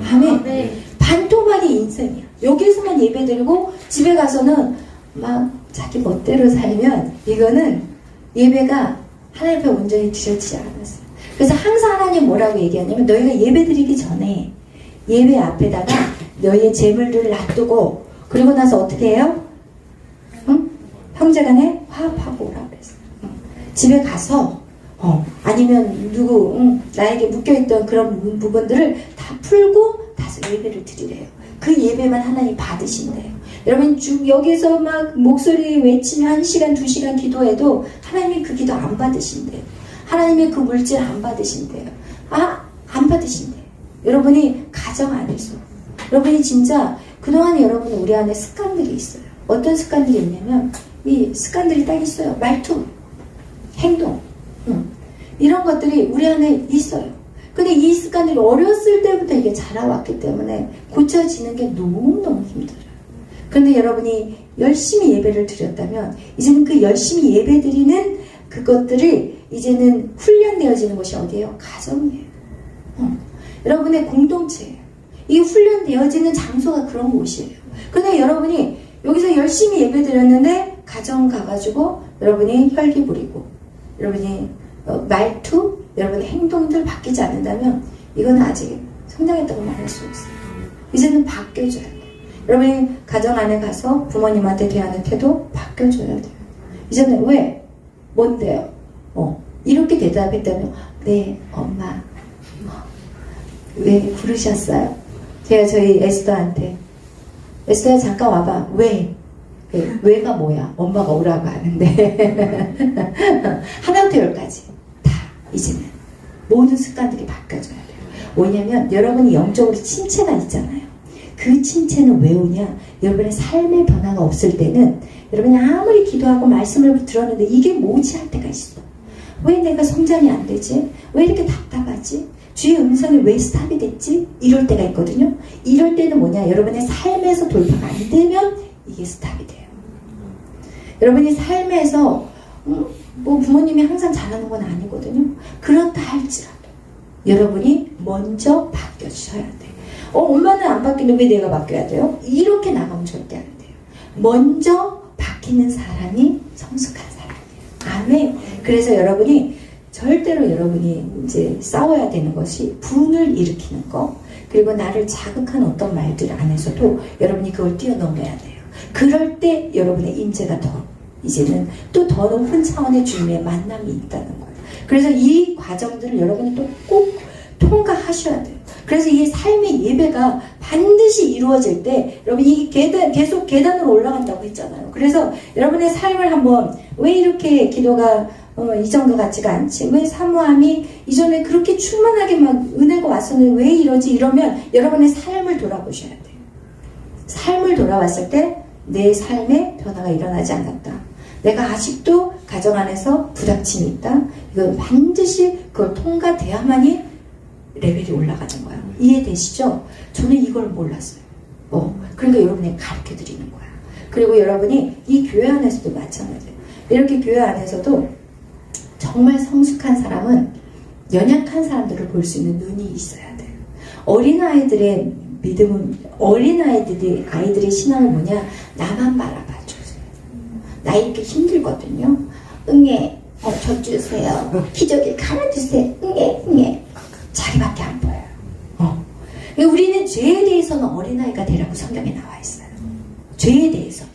아멘. 반토막이 인생이야. 여기서만 예배 드리고 집에 가서는 막 자기 멋대로 살면 이거는 예배가 하나님 앞에 온전히 드려지지 않았어요. 그래서 항상 하나님 뭐라고 얘기하냐면 너희가 예배 드리기 전에 예배 앞에다가 너희의 재물들을 놔두고 그리고 나서 어떻게 해요? 형제간에 화합하고 오라고 그랬어요. 집에 가서 아니면 나에게 묶여있던 그런 부분들을 다 풀고 다시 예배를 드리래요. 그 예배만 하나님 받으신대요. 여러분 여기서 막 목소리 외치며 1시간 2시간 기도해도 하나님이 그 기도 안 받으신대요. 하나님의 그 물질 안 받으신대요. 안 받으신대요. 여러분이 가정 안에서 여러분이 진짜 그동안 여러분 우리 안에 습관들이 있어요. 어떤 습관들이 있냐면 이 습관들이 딱 있어요. 말투, 행동 이런 것들이 우리 안에 있어요. 근데 이 습관들이 어렸을 때부터 이게 자라왔기 때문에 고쳐지는 게 너무너무 힘들어요. 그런데 여러분이 열심히 예배를 드렸다면 이제는 그 열심히 예배 드리는 그것들이 이제는 훈련되어지는 곳이 어디예요? 가정이에요. 여러분의 공동체예요. 이 훈련되어지는 장소가 그런 곳이에요. 근데 여러분이 여기서 열심히 예배 드렸는데 가정 가가지고 여러분이 혈기 부리고 여러분이 말투, 여러분의 행동들 바뀌지 않는다면 이건 아직 성장했다고 말할 수 없어요. 이제는 바뀌어줘야 돼요. 여러분이 가정 안에 가서 부모님한테 대하는 태도 바뀌어줘야 돼요. 이제는 왜? 뭔데요? 이렇게 대답했다면 네 엄마 왜 부르셨어요? 제가 저희 에스더한테 에스더야 잠깐 와봐. 왜? 왜가 뭐야? 엄마가 오라고 하는데 하나부터 열까지 다 이제는 모든 습관들이 바뀌어져야 돼요. 왜냐면 여러분이 영적으로 침체가 있잖아요. 그 침체는 왜 오냐? 여러분의 삶의 변화가 없을 때는 여러분이 아무리 기도하고 말씀을 들었는데 이게 뭐지 할 때가 있어. 왜 내가 성장이 안 되지? 왜 이렇게 답답하지? 주의 음성이 왜 스탑이 됐지? 이럴 때가 있거든요. 이럴 때는 뭐냐? 여러분의 삶에서 돌파가 안 되면 이게 스탑이 돼요. 여러분이 삶에서 뭐 부모님이 항상 잘하는 건 아니거든요. 그렇다 할지라도 여러분이 먼저 바뀌어주셔야 돼요. 엄마는 안 바뀌는데 왜 내가 바뀌어야 돼요? 이렇게 나가면 절대 안 돼요. 먼저 바뀌는 사람이 성숙한 사람이에요. 아멘. 그래서 여러분이 절대로 여러분이 이제 싸워야 되는 것이 분을 일으키는 거, 그리고 나를 자극한 어떤 말들 안에서도 여러분이 그걸 뛰어넘어야 돼요. 그럴 때 여러분의 임재가 더 이제는 또 더 높은 차원의 주님의 만남이 있다는 거예요. 그래서 이 과정들을 여러분이 또 꼭 통과하셔야 돼요. 그래서 이 삶의 예배가 반드시 이루어질 때 여러분 이게 계속 계단으로 올라간다고 했잖아요. 그래서 여러분의 삶을 한번 왜 이렇게 기도가 이전과 같지가 않지? 왜 사모함이 이전에 그렇게 충만하게 막 은혜가 왔었는데 왜 이러지? 이러면 여러분의 삶을 돌아보셔야 돼요. 삶을 돌아봤을 때 내 삶에 변화가 일어나지 않았다. 내가 아직도 가정 안에서 부닥침이 있다. 이건 반드시 그걸 통과돼야만이 레벨이 올라가는 거야. 이해되시죠? 저는 이걸 몰랐어요. 그러니까 여러분이 가르쳐 드리는 거야. 그리고 여러분이 이 교회 안에서도 마찬가지예요. 이렇게 교회 안에서도 정말 성숙한 사람은 연약한 사람들을 볼 수 있는 눈이 있어야 돼요. 어린아이들의 믿음은, 아이들의 신앙은 뭐냐? 나만 바라봐주세요. 나 이렇게 힘들거든요. 응애, 저 주세요. 기저귀 갈아주세요. 응애. 자기밖에 안 보여요. 우리는 죄에 대해서는 어린아이가 되라고 성경에 나와 있어요. 죄에 대해서.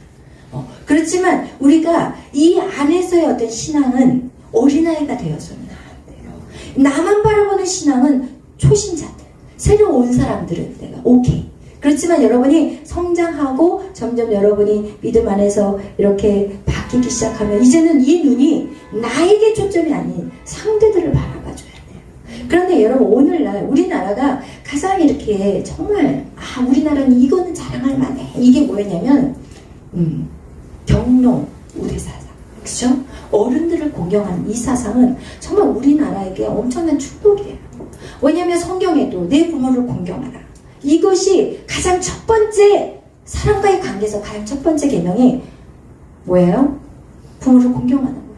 그렇지만 우리가 이 안에서의 어떤 신앙은 어린아이가 되어서는 안 돼요. 나만 바라보는 신앙은 초신자들, 새로 온 사람들은 내가 오케이. 그렇지만 여러분이 성장하고 점점 여러분이 믿음 안에서 이렇게 바뀌기 시작하면 이제는 이 눈이 나에게 초점이 아닌 상대들을 바라봐줘야 돼요. 그런데 여러분 오늘날 우리나라가 가장 이렇게 정말 우리나라는 이거는 자랑할 만해. 이게 뭐였냐면 경로 우대사상. 그죠? 어른들을 공경하는 이 사상은 정말 우리나라에게 엄청난 축복이에요. 왜냐하면 성경에도 내 부모를 공경하라. 이것이 가장 첫 번째 사람과의 관계에서 가장 첫 번째 계명이 뭐예요? 부모를 공경하는 거예요.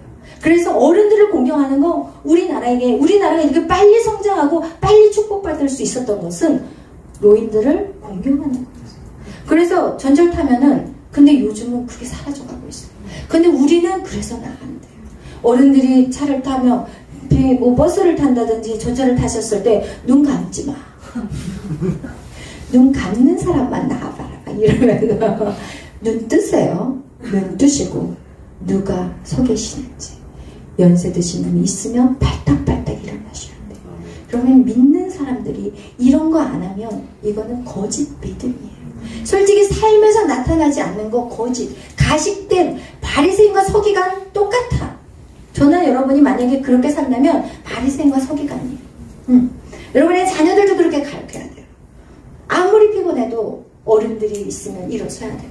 그래서 어른들을 공경하는 거 우리나라가 이렇게 빨리 성장하고 빨리 축복받을 수 있었던 것은 노인들을 공경하는 거예요. 그래서 전철 타면은 근데 요즘은 그게 사라져가고 있어요. 근데 우리는 그래서는 안 돼요. 어른들이 차를 타며 뭐 버스를 탄다든지 전철을 타셨을 때 눈 감지 마. 눈 감는 사람만 나와봐라 이러면서 눈 뜨세요. 눈 뜨시고 누가 서 계시는지 연세 드신 분이 있으면 발딱발딱 일어나셔야 돼요. 그러면 믿는 사람들이 이런 거 안 하면 이거는 거짓 믿음이에요. 솔직히 삶에서 나타나지 않는 거 거짓. 가식된 바리새인과 서기관 똑같아. 저나 여러분이 만약에 그렇게 산다면 바리새인과 서기관이에요. 여러분의 자녀들도 그렇게 가르쳐야 돼요. 아무리 피곤해도 어른들이 있으면 일어서야 돼요.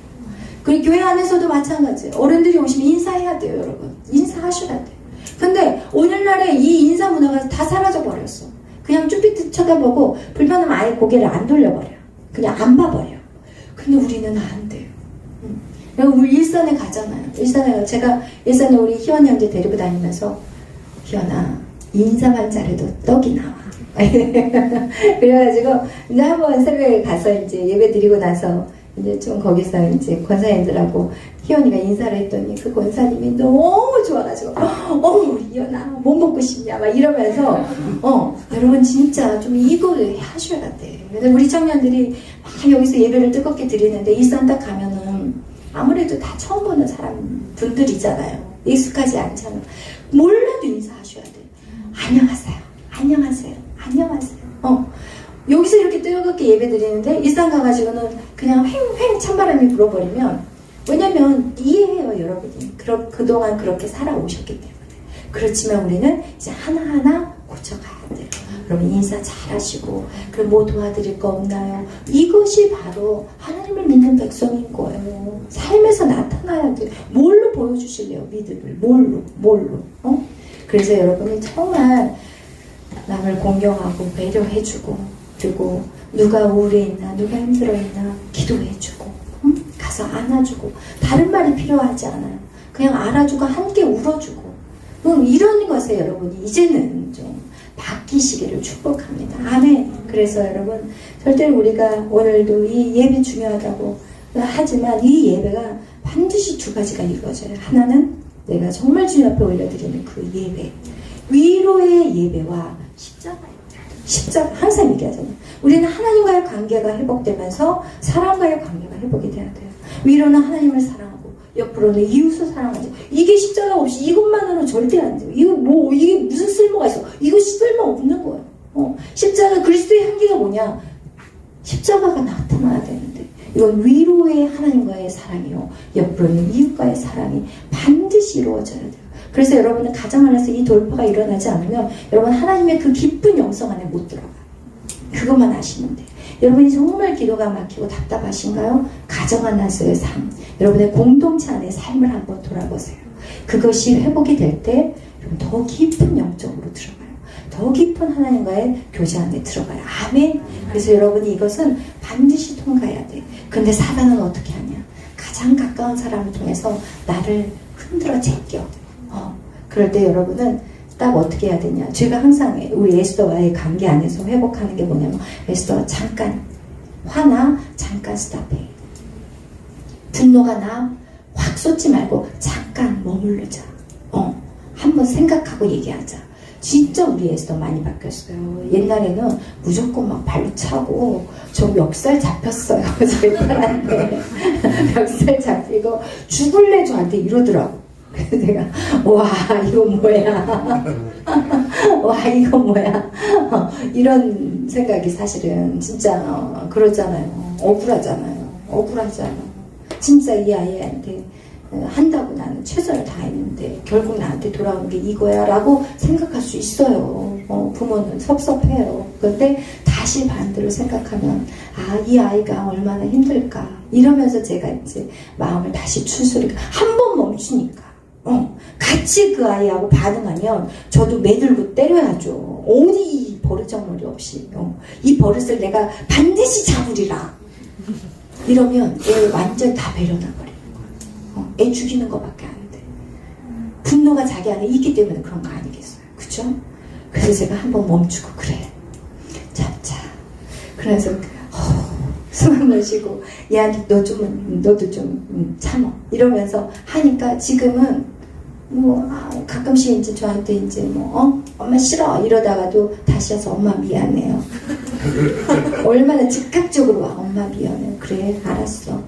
그리고 교회 안에서도 마찬가지예요. 어른들이 오시면 인사해야 돼요, 여러분. 인사하셔야 돼요. 근데 오늘날에 이 인사 문화가 다 사라져 버렸어. 그냥 쭈삣 쳐다보고 불편하면 아예 고개를 안 돌려버려. 그냥 안 봐버려. 근데 우리는 안 돼요. 우리 일산에 가잖아요. 제가 일산에 우리 희원 형제 데리고 다니면서 희원아 인사만 잘해도 떡이 나와. 그래가지고 이제 한번 새벽에 가서 이제 예배 드리고 나서 이제 좀 거기서 이제 권사님들하고 희원이가 인사를 했더니 그 권사님이 너무 좋아가지고 희원아 뭐 먹고 싶냐 막 이러면서 여러분 진짜 좀 이거 하셔야 돼. 그래서 우리 청년들이 막 여기서 예배를 뜨겁게 드리는데 일산 딱 가면은 아무래도 다 처음 보는 분들이잖아요. 익숙하지 않잖아. 몰라도 인사하셔야 돼. 안녕하세요. 여기서 이렇게 뜨겁게 예배 드리는데 일산 가가지고는 그냥 횡횡 찬바람이 불어버리면 왜냐면 이해해요 여러분이. 그동안 그렇게 살아오셨기 때문에. 그렇지만 우리는 이제 하나하나 고쳐가야 돼요. 여러분 인사 잘하시고 그럼 뭐 도와드릴 거 없나요? 이것이 바로 하나님을 믿는 백성인 거예요. 삶에서 나타나야 돼요. 뭘로 보여주실래요? 믿음을 뭘로? 그래서 여러분이 정말 남을 공경하고 배려해주고 그리고 누가 우울해 있나 누가 힘들어 있나 기도해주고 가서 안아주고 다른 말이 필요하지 않아요. 그냥 알아주고 함께 울어주고 이런 것에 여러분이 이제는 좀 바뀌시기를 축복합니다. 아멘. 그래서 여러분 절대로 우리가 오늘도 이 예배 중요하다고 하지만 이 예배가 반드시 두 가지가 이루어져요. 하나는 내가 정말 주님 앞에 올려드리는 그 예배, 위로의 예배와 십자가 항상 얘기하잖아요. 우리는 하나님과의 관계가 회복되면서 사람과의 관계가 회복이 돼야 돼요. 위로는 하나님을 사랑하고 옆으로는 이웃을 사랑하죠. 이게 십자가 없이 이것만으로는 절대 안 돼요. 이게 무슨 쓸모가 있어? 이것이 쓸모 없는 거예요. 십자가 그리스도의 향기가 뭐냐? 십자가가 나타나야 되는데 이건 위로의 하나님과의 사랑이요. 옆으로는 이웃과의 사랑이 반드시 이루어져야 돼요. 그래서 여러분은 가정 안에서 이 돌파가 일어나지 않으면 여러분 하나님의 그 기쁜 영성 안에 못 들어가요. 그것만 아시면 돼요. 여러분이 정말 기도가 막히고 답답하신가요? 가정 안에서의 삶, 여러분의 공동체 안의 삶을 한번 돌아보세요. 그것이 회복이 될 때 더 깊은 영적으로 들어가요. 더 깊은 하나님과의 교제 안에 들어가요. 아멘. 그래서 여러분이 이것은 반드시 통과해야 돼. 근데 사단은 어떻게 하냐? 가장 가까운 사람을 통해서 나를 흔들어 제껴. 그럴 때 여러분은 딱 어떻게 해야 되냐? 제가 항상 우리 에스더와의 관계 안에서 회복하는 게 뭐냐면 에스더 잠깐 화나 잠깐 스탑해. 분노가 나 확 쏟지 말고 잠깐 머무르자. 한번 생각하고 얘기하자. 진짜 우리 에스더 많이 바뀌었어요. 옛날에는 무조건 막 발로 차고 저 멱살 잡혔어요. 제 딸한테 멱살 잡히고 죽을래 저한테 이러더라고. 그래서 내가 와 이거 뭐야 와 이거 뭐야 이런 생각이 사실은 진짜 그러잖아요. 억울하잖아요. 진짜 이 아이한테 한다고 나는 최선을 다했는데 결국 나한테 돌아오는 게 이거야 라고 생각할 수 있어요. 부모는 섭섭해요. 그런데 다시 반대로 생각하면 이 아이가 얼마나 힘들까 이러면서 제가 이제 마음을 다시 추스르고 한 번 멈추니까 같이 그 아이하고 반응하면 저도 매들고 때려야죠. 어디 버르장머리 없이 이 버릇을 내가 반드시 잡으리라 이러면 애 완전 다 배려나버리는 거예요. 애 죽이는 것밖에 안 돼. 분노가 자기 안에 있기 때문에 그런 거 아니겠어요. 그죠? 그래서 제가 한번 멈추고 그래 잡자. 그래서 숨을 쉬고 얘한테 너도 좀 참어 이러면서 하니까 지금은 가끔씩 이제 저한테 이제 엄마 싫어 이러다가도 다시 와서 엄마 미안해요. 얼마나 즉각적으로 와 엄마 미안해. 그래 알았어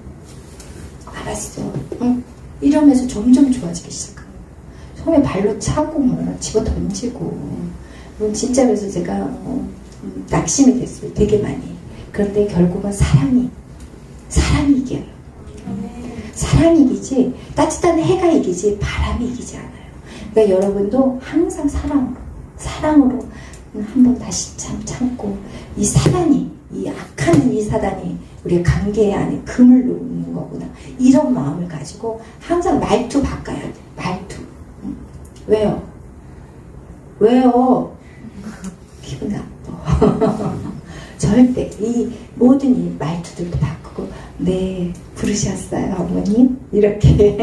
이러면서 점점 좋아지기 시작한 거예요. 처음에 발로 차고 집어 던지고 진짜 그래서 제가 낙심이 됐어요. 되게 많이. 그런데 결국은 사랑이 이겨요. 사랑이 이기지 따뜻한 해가 이기지 바람이 이기지 않아요. 그러니까 여러분도 항상 사랑으로 한번 다시 참고 이 사단이 이 악한 이 사단이 우리의 관계 안에 금을 놓는 거구나 이런 마음을 가지고 항상 말투 바꿔야 돼. 말투. 왜요? 기분 나빠. 절대 이 모든 이 말투들도 바꾸고 네 부르셨어요 어머님 이렇게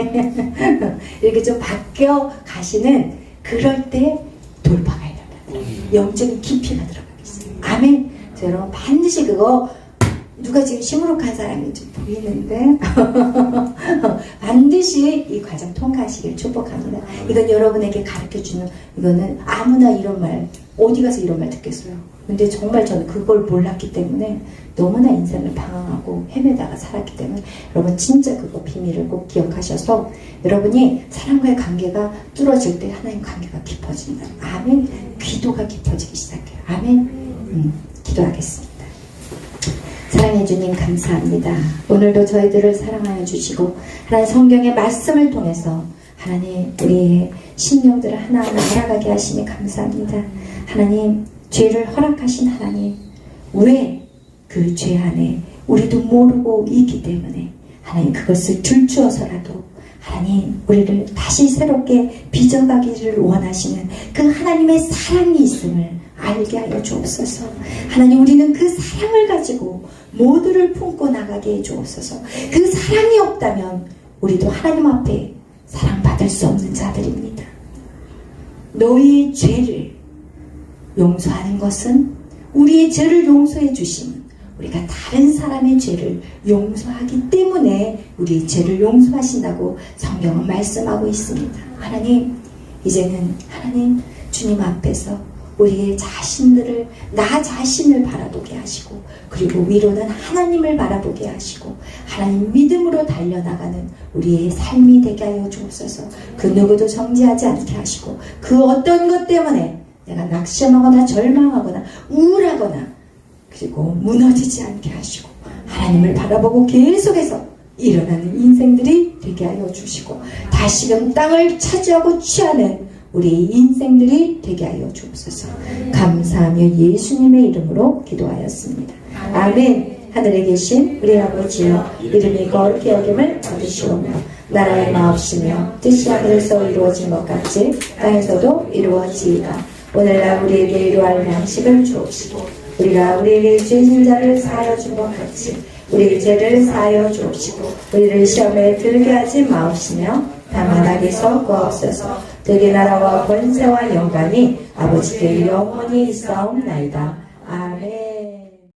좀 바뀌어 가시는 그럴 때 돌파가 일어나요. 영적인 깊이가 들어가고 있어요. 아멘. 여러분 반드시 그거 누가 지금 시무룩한 사람이 좀 보이는데 반드시 이 과정 통과하시길 축복합니다. 이건 여러분에게 가르쳐주는 이거는 아무나 이런 말 어디 가서 이런 말 듣겠어요. 근데 정말 저는 그걸 몰랐기 때문에 너무나 인생을 방황하고 헤매다가 살았기 때문에 여러분 진짜 그거 비밀을 꼭 기억하셔서 여러분이 사람과의 관계가 뚫어질 때 하나님 관계가 깊어진다. 아멘. 기도가 깊어지기 시작해요. 아멘. 기도하겠습니다. 사랑해 주님 감사합니다. 오늘도 저희들을 사랑하여 주시고 하나님 성경의 말씀을 통해서 하나님 우리의 심령들을 하나하나 알아가게 하시니 감사합니다. 하나님 죄를 허락하신 하나님 왜 그 죄 안에 우리도 모르고 있기 때문에 하나님 그것을 들추어서라도 하나님 우리를 다시 새롭게 빚어가기를 원하시는 그 하나님의 사랑이 있음을 알게 하여 주옵소서. 하나님 우리는 그 사랑을 가지고 모두를 품고 나가게 해 주옵소서. 그 사랑이 없다면 우리도 하나님 앞에 사랑받을 수 없는 자들입니다. 너희의 죄를 용서하는 것은 우리의 죄를 용서해 주심은 우리가 다른 사람의 죄를 용서하기 때문에 우리의 죄를 용서하신다고 성경은 말씀하고 있습니다. 하나님 이제는 하나님 주님 앞에서 우리의 자신들을 나 자신을 바라보게 하시고 그리고 위로는 하나님을 바라보게 하시고 하나님 믿음으로 달려나가는 우리의 삶이 되게 하여 주옵소서. 그 누구도 정죄하지 않게 하시고 그 어떤 것 때문에 내가 낙심하거나 절망하거나 우울하거나 그리고 무너지지 않게 하시고 하나님을 바라보고 계속해서 일어나는 인생들이 되게 하여 주시고 다시금 땅을 차지하고 취하는 우리 인생들이 되게 하여 주옵소서. 감사하며 예수님의 이름으로 기도하였습니다. 아멘. 하늘에 계신 우리 아버지여 이름이 거룩히 여김을 받으시오며 나라의 마옵시며 뜻이 하늘에서 이루어진 것 같이 땅에서도 이루어지이다. 오늘날 우리에게 이루할 양식을 주옵시고 우리가 우리에게 죄진 자를 사하여 준 것 같이 우리의 죄를 사하여 주옵시고 우리를 시험에 들게 하지 마옵시며 다만 악에서 구하옵소서. 되게 나라와 권세와 영광이 아버지께 영원히 있사옵나이다.